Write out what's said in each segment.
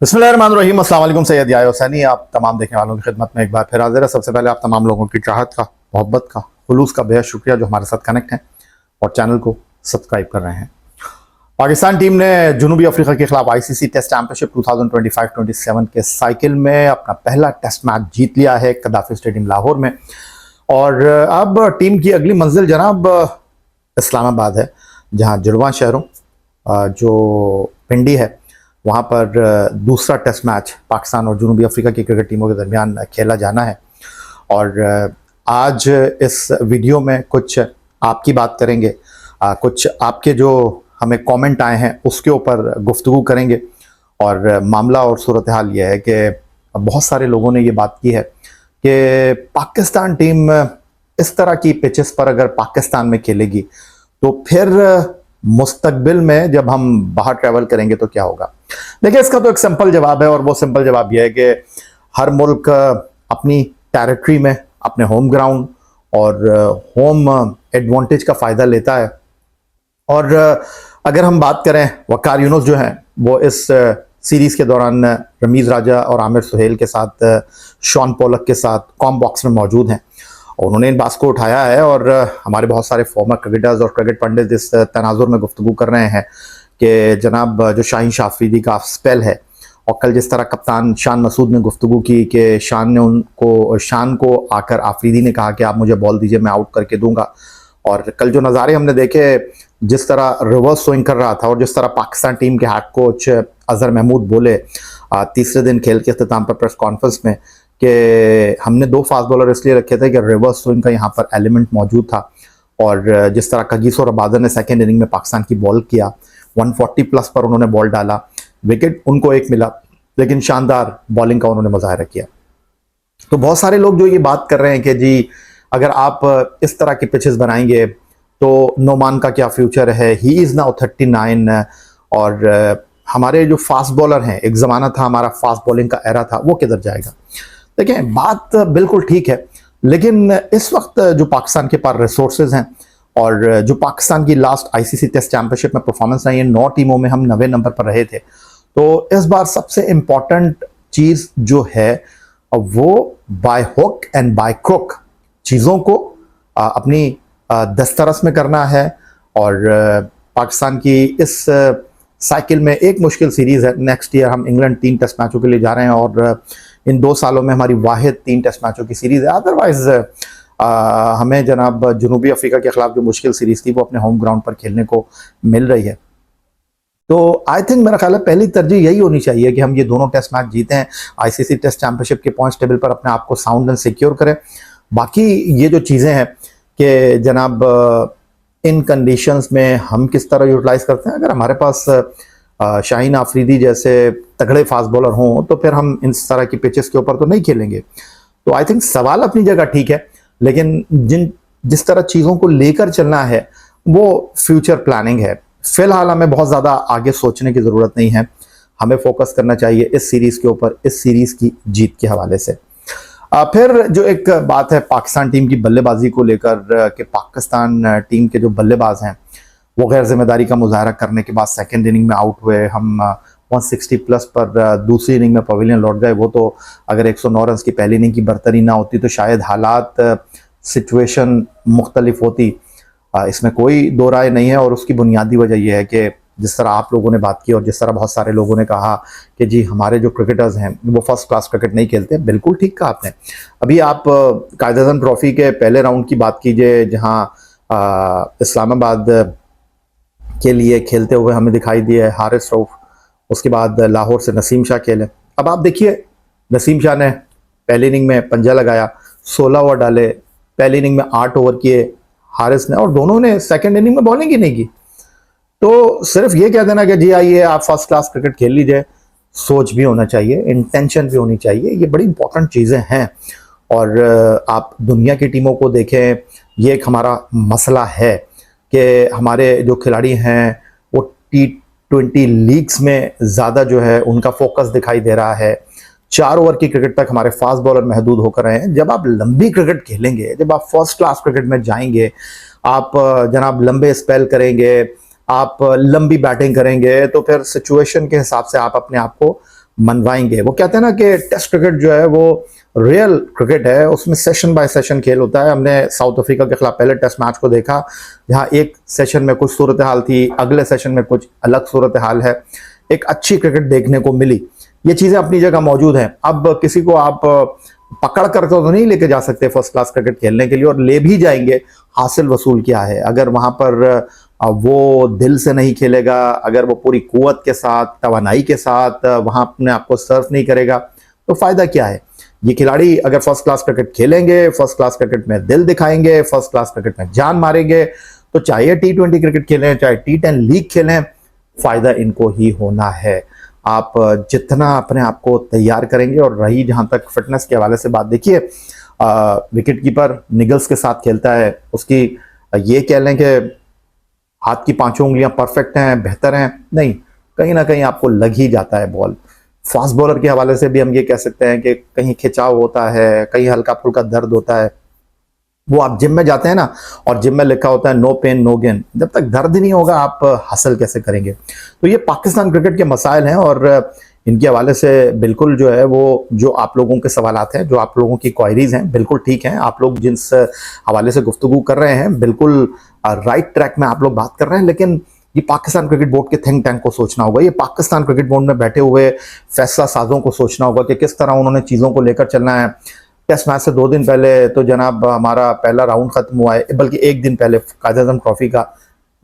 बिस्मिल्लाहिर्रहमानिर्रहीम। अस्सलाम वालेकुम। सैयद याह्या हुसैनी आप तमाम देखने वालों की खिदमत में एक बार फिर हाजिर है। सबसे पहले आप तमाम लोगों की चाहत का, मोहब्बत का, खुलूस का बेहद शुक्रिया जो हमारे साथ कनेक्ट हैं और चैनल को सब्सक्राइब कर रहे हैं। पाकिस्तान टीम ने जनूबी अफ्रीका के खिलाफ आईसीसी टेस्ट चैंपियनशिप 2025-27 के साइकिल में अपना पहला टेस्ट मैच जीत लिया है कदाफी स्टेडियम लाहौर में। और अब टीम की अगली मंजिल जनाब इस्लामाबाद है, जहां जुड़वां शहरों जो पिंडी है वहाँ पर दूसरा टेस्ट मैच पाकिस्तान और जनूबी अफ्रीका की क्रिकेट टीमों के दरमियान खेला जाना है। और आज इस वीडियो में कुछ आपकी बात करेंगे, कुछ आपके जो हमें कमेंट आए हैं उसके ऊपर गुफ्तगू करेंगे। और मामला और सूरत हाल ये है कि बहुत सारे लोगों ने ये बात की है कि पाकिस्तान टीम इस तरह की पिचेस पर अगर पाकिस्तान में खेलेगी तो फिर मुस्तकबिल में जब हम बाहर ट्रैवल करेंगे तो क्या होगा। देखिए, इसका तो एक सिंपल जवाब है और वो सिंपल जवाब यह है कि हर मुल्क अपनी टेरिटरी में अपने होम ग्राउंड और होम एडवांटेज का फ़ायदा लेता है। और अगर हम बात करें, वकार यूनुस जो हैं वो इस सीरीज़ के दौरान रमीज़ राजा और आमिर सुहेल के साथ, शॉन पोलक के साथ कॉम बॉक्स में मौजूद हैं। उन्होंने इन बात को उठाया है और हमारे बहुत सारे फॉर्मर क्रिकेटर्स और क्रिकेट पंडित इस तनाजुर में गुफ्तगू कर रहे हैं कि जनाब जो शाहीन शाह अफरीदी का स्पेल है, और कल जिस तरह कप्तान शान मसूद ने गुफ्तगू की कि शान को आकर आफरीदी ने कहा कि आप मुझे बॉल दीजिए, मैं आउट करके दूंगा। और कल जो नज़ारे हमने देखे, जिस तरह रिवर्स स्विंग कर रहा था और जिस तरह पाकिस्तान टीम के हेड कोच अजहर महमूद बोले तीसरे दिन खेल के अख्ताम पर प्रेस कॉन्फ्रेंस में कि हमने 2 फास्ट बॉलर इसलिए रखे थे कि रिवर्स स्विंग का यहाँ पर एलिमेंट मौजूद था। और जिस तरह कगीसो रबादा ने सेकेंड इनिंग में पाकिस्तान की बॉल किया, 140 प्लस पर उन्होंने बॉल डाला, विकेट उनको एक मिला, लेकिन शानदार बॉलिंग का उन्होंने मुजाहरा किया। तो बहुत सारे लोग जो ये बात कर रहे हैं कि जी अगर आप इस तरह के पिचेस बनाएंगे तो नोमान का क्या फ्यूचर है, ही इज़ नाउ 39। और हमारे जो फास्ट बॉलर हैं, एक ज़माना था हमारा फास्ट बॉलिंग का एरा था, वो किधर जाएगा। देखिए, बात बिल्कुल ठीक है, लेकिन इस वक्त जो पाकिस्तान के पास रिसोर्सेज हैं और जो पाकिस्तान की लास्ट आईसीसी टेस्ट चैंपियनशिप में परफॉर्मेंस रही है, 9 टीमों में हम 90 नंबर पर रहे थे। तो इस बार सबसे इम्पॉर्टेंट चीज़ जो है वो by hook and by crook चीज़ों को अपनी दस्तरस में करना है। और पाकिस्तान की इस साइकिल में एक मुश्किल सीरीज़ है। नेक्स्ट ईयर हम इंग्लैंड 3 टेस्ट मैचों के लिए जा रहे हैं और इन 2 सालों में हमारी वाहिद 3 टेस्ट मैचों की सीरीज़ है। अदरवाइज हमें जनाब जनूबी अफ्रीका के खिलाफ जो मुश्किल सीरीज़ थी वो अपने होम ग्राउंड पर खेलने को मिल रही है। तो आई थिंक मेरा ख्याल है पहली तरजीह यही होनी चाहिए कि हम ये दोनों टेस्ट मैच जीते हैं, आईसीसी टेस्ट चैंपियनशिप के पॉइंट्स टेबल पर अपने आप को साउंड एंड सिक्योर करें। बाकी ये जो चीज़ें हैं कि जनाब इन कंडीशंस में हम किस तरह यूटिलाइज करते हैं, अगर हमारे पास शाहीन आफरीदी जैसे तगड़े फास्ट बॉलर हों तो फिर हम इस तरह की पिचेस के ऊपर तो नहीं खेलेंगे। तो आई थिंक सवाल अपनी जगह ठीक है, लेकिन जिस तरह चीज़ों को लेकर चलना है वो फ्यूचर प्लानिंग है। फिलहाल हमें बहुत ज़्यादा आगे सोचने की ज़रूरत नहीं है, हमें फोकस करना चाहिए इस सीरीज़ के ऊपर, इस सीरीज़ की जीत के हवाले से। फिर जो एक बात है पाकिस्तान टीम की बल्लेबाजी को लेकर कि पाकिस्तान टीम के जो बल्लेबाज हैं वो गैर जिम्मेदारी का मुजाहरा करने के बाद सेकेंड इनिंग में आउट हुए। हम 160 प्लस पर दूसरी इनिंग में पवेलियन लौट गए। वो तो अगर 109 रन की पहली इनिंग की बरतरी ना होती तो शायद हालात, सिचुएशन मुख्तलिफ होती, इसमें कोई दो राय नहीं है। और उसकी बुनियादी वजह यह है कि जिस तरह आप लोगों ने बात की और जिस तरह बहुत सारे लोगों ने कहा कि जी हमारे जो क्रिकेटर्स हैं वो फर्स्ट क्लास क्रिकेट नहीं खेलते, बिल्कुल ठीक कहा आपने। अभी आप कायद-ए-आज़म ट्रॉफी के पहले राउंड की बात कीजिए, जहां इस्लामाबाद के लिए खेलते हुए हमें दिखाई दिए हारिस रऊफ, उसके बाद लाहौर से नसीम शाह खेले। अब आप देखिए, नसीम शाह ने पहली इनिंग में पंजा लगाया, 16 ओवर डाले, पहली इनिंग में 8 ओवर किए हारिस ने, और दोनों ने सेकेंड इनिंग में बॉलिंग ही नहीं की। तो सिर्फ ये कह देना कि जी आइए आप फर्स्ट क्लास क्रिकेट खेल लीजिए, सोच भी होना चाहिए, इंटेंशन भी होनी चाहिए, ये बड़ी इंपॉर्टेंट चीज़ें हैं। और आप दुनिया की टीमों को देखें, ये एक हमारा मसला है कि हमारे जो खिलाड़ी हैं वो T20 लीग्स में ज़्यादा जो है उनका फोकस दिखाई दे रहा है। 4 ओवर की क्रिकेट तक हमारे फास्ट बॉलर महदूद होकर रहे हैं। जब आप लंबी क्रिकेट खेलेंगे, जब आप फर्स्ट क्लास क्रिकेट में जाएंगे, आप जनाब लंबे स्पेल करेंगे, आप लंबी बैटिंग करेंगे, तो फिर सिचुएशन के हिसाब से आप अपने आप को मनवाएंगे। वो कहते हैं ना कि टेस्ट क्रिकेट जो है वो रियल क्रिकेट है, उसमें सेशन बाय सेशन खेल होता है। हमने साउथ अफ्रीका के खिलाफ पहले टेस्ट मैच को देखा, जहां एक सेशन में कुछ सूरत हाल थी, अगले सेशन में कुछ अलग सूरत हाल है। एक अच्छी क्रिकेट देखने को मिली। ये चीजें अपनी जगह मौजूद हैं। अब किसी को आप पकड़ कर तो नहीं लेके जा सकते फर्स्ट क्लास क्रिकेट खेलने के लिए, और ले भी जाएंगे, हासिल वसूल क्या है। अगर वहां पर वो दिल से नहीं खेलेगा, अगर वो पूरी कुव्वत के साथ, तवानाई के साथ वहां अपने आप को सर्व नहीं करेगा, तो फायदा क्या है। ये खिलाड़ी अगर फर्स्ट क्लास क्रिकेट खेलेंगे, फर्स्ट क्लास क्रिकेट में दिल दिखाएंगे, फर्स्ट क्लास क्रिकेट में जान मारेंगे, तो चाहे T20 क्रिकेट खेलें, चाहे T10 लीग खेलें, फायदा इनको ही होना है। आप जितना अपने आप को तैयार करेंगे, और रही जहां तक फिटनेस के हवाले से बात, देखिए विकेट कीपर निगल्स के साथ खेलता है, उसकी ये कह लें कि हाथ की पांचों उंगलियां परफेक्ट हैं, बेहतर हैं, नहीं, कहीं ना कहीं आपको लग ही जाता है बॉल। फास्ट बॉलर के हवाले से भी हम ये कह सकते हैं कि कहीं खिंचाव होता है, कहीं हल्का फुल्का दर्द होता है। वो आप जिम में जाते हैं ना, और जिम में लिखा होता है नो पेन नो गेन, जब तक दर्द नहीं होगा आप हासिल कैसे करेंगे। तो ये पाकिस्तान क्रिकेट के मसाइल हैं, और इनके हवाले से बिल्कुल जो है वो, जो आप लोगों के सवालात हैं, जो आप लोगों की क्वायरीज हैं, बिल्कुल ठीक हैं। आप लोग जिस हवाले से गुफ्तगू कर रहे हैं, बिल्कुल राइट ट्रैक में आप लोग बात कर रहे हैं। लेकिन ये पाकिस्तान क्रिकेट बोर्ड के थिंक टैंक को सोचना होगा, ये पाकिस्तान क्रिकेट बोर्ड में बैठे हुए फैसला साजों को सोचना होगा कि किस तरह उन्होंने चीज़ों को लेकर चलना है। टेस्ट मैच से 2 दिन पहले तो जनाब हमारा पहला राउंड खत्म हुआ है, बल्कि 1 दिन पहले कायद आज़म ट्रॉफी का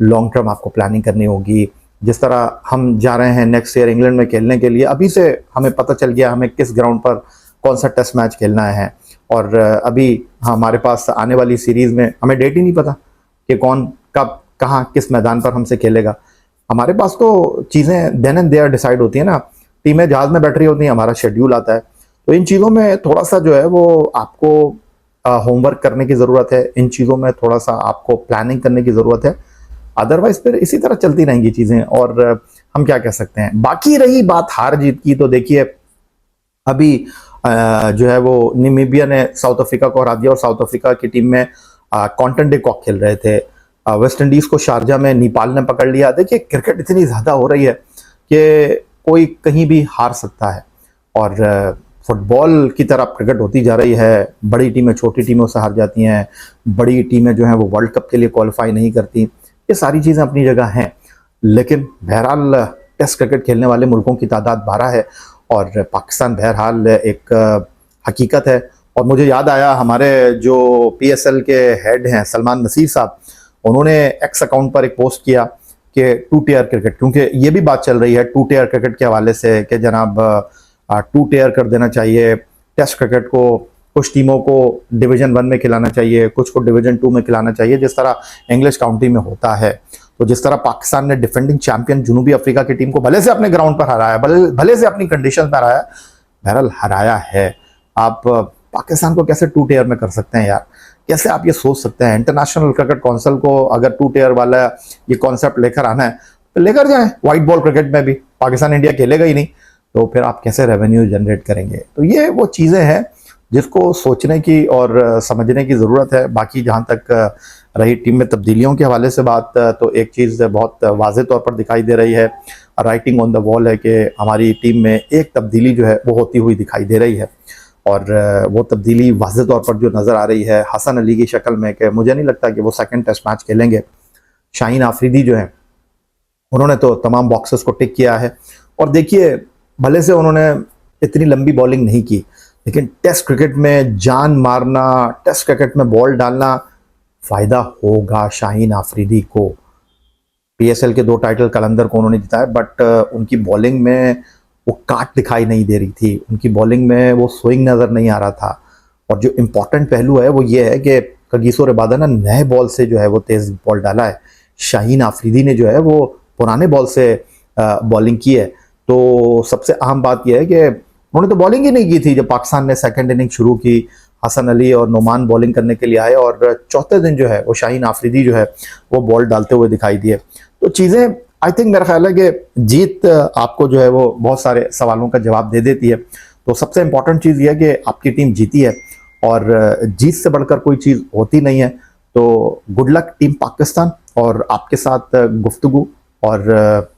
लॉन्ग टर्म आपको प्लानिंग करनी होगी। जिस तरह हम जा रहे हैं नेक्स्ट ईयर इंग्लैंड में खेलने के लिए, अभी से हमें पता चल गया हमें किस ग्राउंड पर कौन सा टेस्ट मैच खेलना है। और अभी हमारे पास आने वाली सीरीज में हमें डेट ही नहीं पता कि कौन कब कहाँ किस मैदान पर हमसे खेलेगा। हमारे पास तो चीज़ें देन एंड देयर डिसाइड होती है ना, टीमें जहाज में बैठ रही होती हैं, हमारा शेड्यूल आता है। तो इन चीज़ों में थोड़ा सा जो है वो आपको होमवर्क करने की ज़रूरत है, इन चीज़ों में थोड़ा सा आपको प्लानिंग करने की ज़रूरत है। अदरवाइज फिर इसी तरह चलती रहेंगी चीज़ें, और हम क्या कह सकते हैं। बाकी रही बात हार जीत की, तो देखिए अभी जो है वो नामीबिया ने साउथ अफ्रीका को हरा दिया, और साउथ अफ्रीका की टीम में कॉन्टन डे कॉक खेल रहे थे। वेस्ट इंडीज़ को शारजा में नेपाल ने पकड़ लिया। देखिए क्रिकेट इतनी ज़्यादा हो रही है कि कोई कहीं भी हार सकता है, और फुटबॉल की तरह क्रिकेट होती जा रही है। बड़ी टीमें छोटी टीमों से हार जाती हैं, बड़ी टीमें जो हैं वो वर्ल्ड कप के लिए क्वालिफाई नहीं करती। ये सारी चीज़ें अपनी जगह हैं, लेकिन बहरहाल टेस्ट क्रिकेट खेलने वाले मुल्कों की तादाद 12 है, और पाकिस्तान बहरहाल एक हकीकत है। और मुझे याद आया, हमारे जो PSL के हेड हैं सलमान नसीर साहब, उन्होंने एक्स अकाउंट पर एक पोस्ट किया कि 2 टियर क्रिकेट, क्योंकि ये भी बात चल रही है 2 टियर क्रिकेट के हवाले से कि जनाब 2 टियर कर देना चाहिए टेस्ट क्रिकेट को। कुछ टीमों को डिवीजन 1 में खिलाना चाहिए, कुछ को डिवीजन 2 में खिलाना चाहिए, जिस तरह इंग्लिश काउंटी में होता है। तो जिस तरह पाकिस्तान ने डिफेंडिंग चैंपियन जनूबी अफ्रीका की टीम को भले से अपने ग्राउंड पर हराया, भले से अपनी कंडीशन में हराया, बहरहाल हराया है। आप पाकिस्तान को कैसे 2 टियर में कर सकते हैं यार, कैसे आप ये सोच सकते हैं। इंटरनेशनल क्रिकेट काउंसिल को अगर 2 टियर वाला ये कॉन्सेप्ट लेकर आना है तो लेकर जाएं। व्हाइट बॉल क्रिकेट में भी पाकिस्तान इंडिया खेलेगा ही नहीं, तो फिर आप कैसे रेवेन्यू जनरेट करेंगे। तो ये वो चीज़ें हैं जिसको सोचने की और समझने की ज़रूरत है। बाकी जहाँ तक रही टीम में तब्दीलियों के हवाले से बात, तो एक चीज़ बहुत वाज़ेह तौर पर दिखाई दे रही है, राइटिंग ऑन द वॉल है कि हमारी टीम में एक तब्दीली जो है वो होती हुई दिखाई दे रही है। और वो तब्दीली वाज़ेह तौर पर जो नज़र आ रही है हसन अली की शक्ल में, कि मुझे नहीं लगता कि वो सेकंड टेस्ट मैच खेलेंगे। शाहीन आफरीदी जो है उन्होंने तो तमाम बॉक्सेस को टिक किया है। और देखिए भले से उन्होंने इतनी लंबी बॉलिंग नहीं की, लेकिन टेस्ट क्रिकेट में जान मारना, टेस्ट क्रिकेट में बॉल डालना, फ़ायदा होगा शाहीन आफरीदी को। PSL के 2 टाइटल कलंदर को उन्होंने जिताया, बट उनकी बॉलिंग में वो काट दिखाई नहीं दे रही थी, उनकी बॉलिंग में वो स्विंग नज़र नहीं आ रहा था। और जो इम्पोर्टेंट पहलू है वो ये है कि कगिसो रबादा ने नए बॉल से जो है वो तेज़ बॉल डाला है, शाहीन आफरीदी ने जो है वो पुराने बॉल से बॉलिंग की है। तो सबसे अहम बात यह है कि उन्होंने तो बॉलिंग ही नहीं की थी जब पाकिस्तान ने सेकंड इनिंग शुरू की। हसन अली और नोमान बॉलिंग करने के लिए आए, और चौथे दिन जो है वो शाहीन आफरीदी जो है वो बॉल डालते हुए दिखाई दिए। तो चीज़ें आई थिंक मेरा ख्याल है कि जीत आपको जो है वो बहुत सारे सवालों का जवाब दे देती है। तो सबसे इंपॉर्टेंट चीज़ ये है कि आपकी टीम जीती है, और जीत से बढ़कर कोई चीज़ होती नहीं है। तो गुड लक टीम पाकिस्तान, और आपके साथ गुफ्तगू और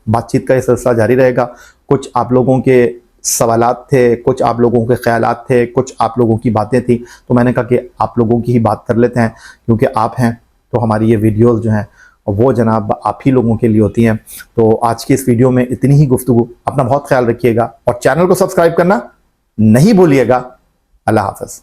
बातचीत का ये सिलसिला जारी रहेगा। कुछ आप लोगों के सवालात थे, कुछ आप लोगों के ख्यालात थे, कुछ आप लोगों की बातें थी, तो मैंने कहा कि आप लोगों की ही बात कर लेते हैं, क्योंकि आप हैं तो हमारी ये वीडियोस जो हैं वो जनाब आप ही लोगों के लिए होती हैं। तो आज की इस वीडियो में इतनी ही गुफ्तगू। अपना बहुत ख्याल रखिएगा और चैनल को सब्सक्राइब करना नहीं भूलिएगा। अल्लाह हाफ़िज़।